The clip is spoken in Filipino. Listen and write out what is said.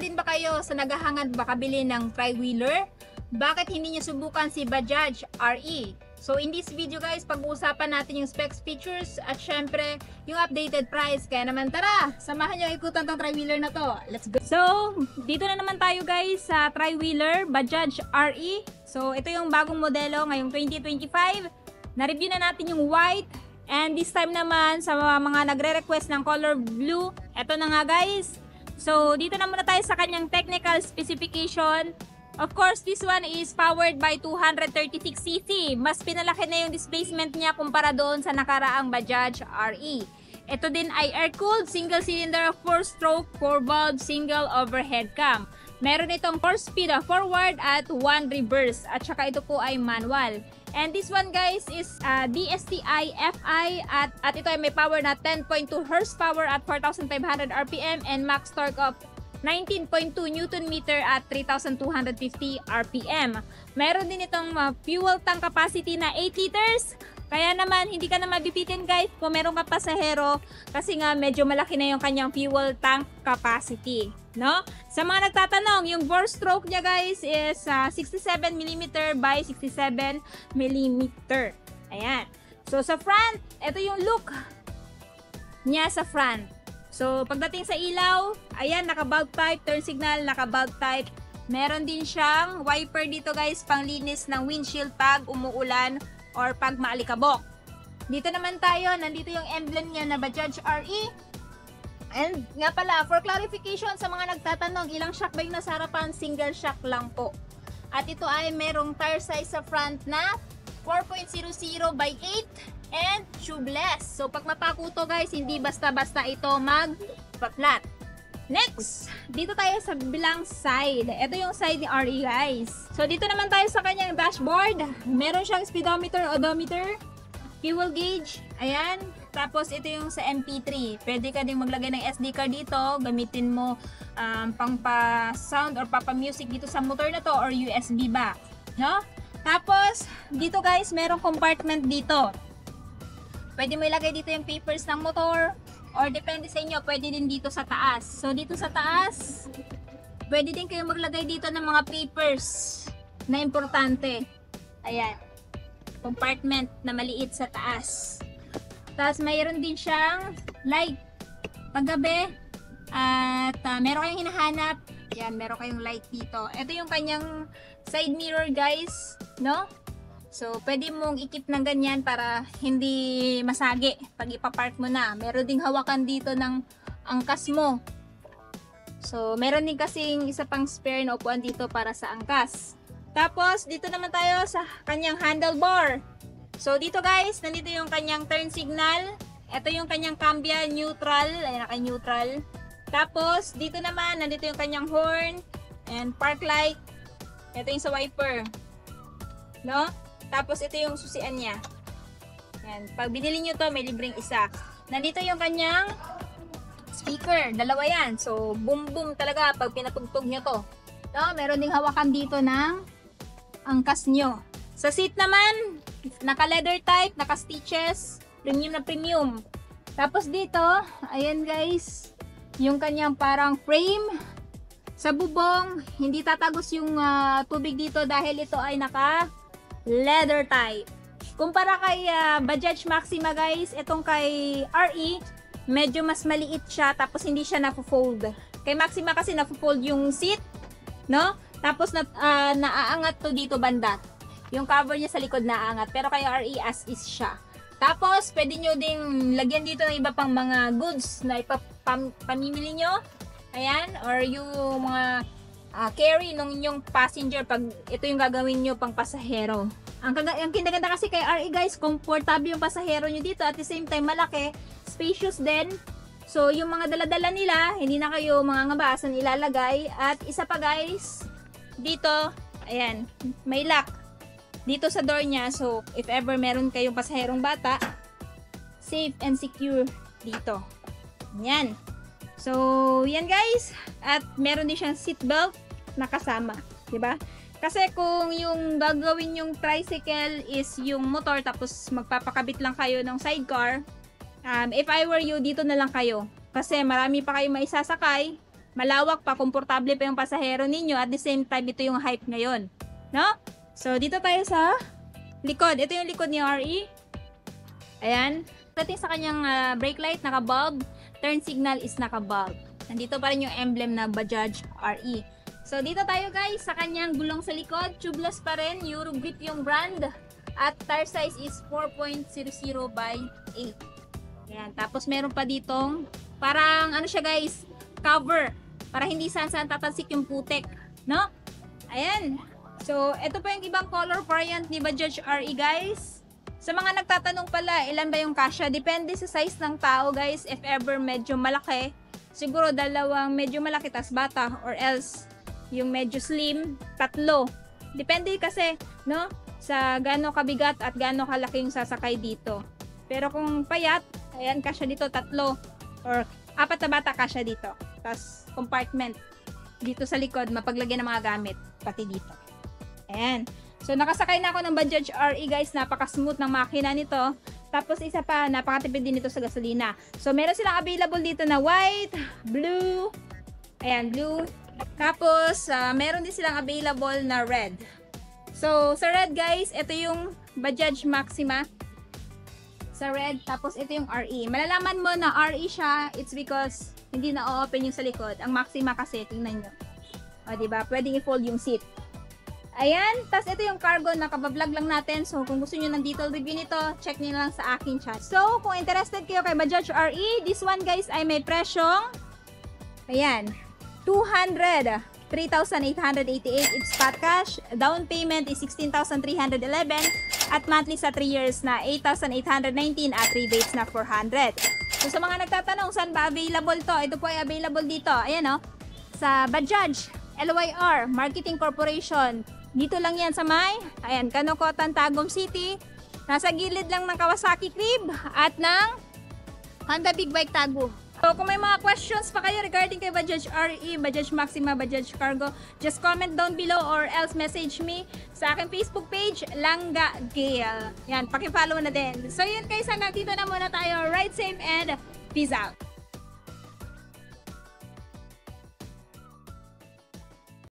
din ba kayo sa naghahangad makabili ng tri-wheeler? Bakit hindi nyo subukan si Bajaj RE? So in this video guys, pag-uusapan natin yung specs, features, at syempre yung updated price. Kaya naman tara, samahan nyo ikutan tong tri-wheeler na to. Let's go! So, dito na naman tayo guys sa tri-wheeler Bajaj RE. So ito yung bagong modelo ngayong 2025. Na-review na natin yung white. And this time naman sa mga nagre-request ng color blue, ito na nga guys. So dito na muna tayo sa kanyang technical specification. Of course, this one is powered by 236cc. Mas pinalaki na yung displacement niya kumpara doon sa nakaraang Bajaj RE. Ito din ay air-cooled, single cylinder, 4-stroke, 4-valve, single overhead cam. Meron itong 4 speed forward at 1 reverse. At saka ito po ay manual. And this one guys is DSTI FI at ito ay may power na 10.2 horsepower at 4,500 RPM and max torque of 19.2 Newton meter at 3,250 RPM. Meron din itong fuel tank capacity na 8 liters. Kaya naman hindi ka na mabibitin guys kung meron ka pasahero kasi nga medyo malaki na yung kanyang fuel tank capacity, no? Sa mga nagtatanong, yung bore stroke niya guys is 67mm by 67mm. Ayan. So sa front, ito yung look niya sa front. So, pagdating sa ilaw, ayan, naka-bulb type, turn signal, naka-bulb type. Meron din siyang wiper dito guys, panglinis ng windshield pag umuulan or pag maalikabok. Dito naman tayo, nandito yung emblem niya na Bajaj RE. And nga pala, for clarification sa mga nagtatanong, ilang shock ba yung nasa harapan? Single shock lang po. At ito ay merong tire size sa front na 4.00 by 8 and tubeless. So pag mapakuto guys, hindi basta-basta ito mag-flat. Next, dito tayo sa bilang side. Ito yung side ni RE guys. So dito naman tayo sa kanyang dashboard. Meron siyang speedometer, odometer, fuel gauge. Ayan. Tapos ito yung sa MP3. Pwede ka din maglagay ng SD card dito. Gamitin mo pang pa-sound or papa-music dito sa motor na to or USB ba. No? Tapos, dito guys, merong compartment dito. Pwede mo ilagay dito yung papers ng motor or depende sa inyo, pwede din dito sa taas. So, dito sa taas, pwede din kayo maglagay dito ng mga papers na importante. Ayan. Compartment na maliit sa taas. Tapos, mayroon din siyang light paggabi at meron kayong hinahanap. Yan, meron kayong light dito. Ito yung kanyang side mirror guys, no? So, pwede mong ikip ng ganyan para hindi masagi pag ipapark mo na. Meron ding hawakan dito ng angkas mo. So, meron din kasing isa pang spare na upuan dito para sa angkas. Tapos, dito naman tayo sa kanyang handlebar. So, dito guys, nandito yung kanyang turn signal. Ito yung kanyang cambia, neutral. Ayan, naka-neutral. Tapos, dito naman, nandito yung kanyang horn and park light. Ito yung sa wiper. No? Tapos, ito yung susian niya. Yan. Pag binili nyo to, may libreng isa. Nandito yung kanyang speaker. Dalawa yan. So, boom boom talaga pag pinatugtog nyo to. No? Meron ding hawakan dito ng angkas nyo. Sa seat naman, naka-leather type, naka-stitches. Premium na premium. Tapos dito, ayan guys, yung kanyang parang frame. Sa bubong, hindi tatagos yung tubig dito dahil ito ay naka-leather type. Kumpara kay Bajaj Maxima guys, itong kay RE, medyo mas maliit siya tapos hindi siya na-fold. Kay Maxima kasi na-fold yung seat, no? Tapos naaangat to dito banda. Yung cover niya sa likod naaangat, pero kay RE as is siya. Tapos, pwede nyo ding lagyan dito ng iba pang mga goods na ipamimili nyo. Ayan, or yung mga carry ng inyong passenger pag ito yung gagawin nyo pang pasahero. Ang kinaganda kasi kay RE guys, comfortable yung pasahero nyo dito. At the same time, malaki, spacious din. So, yung mga daladala nila, hindi na kayo mga ngabasan ilalagay. At isa pa guys, dito, ayan, may lock dito sa door niya. So, if ever meron kayong pasaherong bata, safe and secure dito. Yan. So, yan guys. At meron din siyang seatbelt na kasama. Diba? Kasi kung yung gagawin yung tricycle is yung motor tapos magpapakabit lang kayo ng sidecar, if I were you, dito na lang kayo. Kasi marami pa kayo maisasakay malawak pa, komportable pa yung pasahero ninyo. At the same time, ito yung hype ngayon. No? So, dito tayo sa likod. Ito yung likod ni RE. Ayan. Pagdating sa kanyang brake light, naka-bulb. Turn signal is naka-bulb. Nandito pa rin yung emblem na Bajaj RE. So, dito tayo guys sa kanyang gulong sa likod. Tubeless pa rin. Eurogrip yung brand. At tire size is 4.00 by 8. Ayan. Tapos, meron pa ditong parang ano siya guys, cover. Para hindi saan-saan tatalsik yung putek. No? Ayan. So, ito pa yung ibang color variant ni Bajaj RE guys. Sa mga nagtatanong pala, ilan ba yung kasya? Depende sa size ng tao guys. If ever medyo malaki, siguro dalawang medyo malaki tas bata, or else yung medyo slim, 3. Depende kasi, no? Sa gaano kabigat at gaano kalaki yung sasakay dito. Pero kung payat, ayan, kasya dito 3. Or 4 na bata kasya dito. Tapos compartment dito sa likod, mapaglagyan ng mga gamit, pati dito. Ayan. So, nakasakay na ako ng Bajaj RE guys. Napaka-smooth ng makina nito. Tapos, isa pa, napakatipid din ito sa gasolina. So, meron silang available dito na white, blue, ayan, blue. Tapos, meron din silang available na red. So, sa red guys, ito yung Bajaj Maxima. Sa red, tapos ito yung RE. Malalaman mo na RE siya, it's because hindi na-open yung sa likod. Ang Maxima kasi, tingnan nyo. O, diba? Pwedeng i-fold yung seat. Ayan, tas ito yung cargo na kabablog lang natin. So, kung gusto nyo ng detailed review nito, check nyo lang sa aking chat. So, kung interested kayo kay Bajaj RE, this one guys ay may presyong, ayan, 3,888 it's spot cash. Down payment is 16,311 at monthly sa 3 years na 8,819 at rebates na 400. So, sa mga nagtatanong saan ba available to, ito po ay available dito. Ayan o, sa Bajaj LYR Marketing Corporation. Dito lang yan sa may, ayan, Kanokotan, Tagum City. Nasa gilid lang ng Kawasaki Crib at ng Honda Big Bike Tagum. So, kung may mga questions pa kayo regarding kay Bajaj RE, Bajaj Maxima, Bajaj Cargo, just comment down below or else message me sa aking Facebook page, Langga Gail. Yan, pakifollow na din. So, yun guys, sana dito na muna tayo. Ride safe and peace out!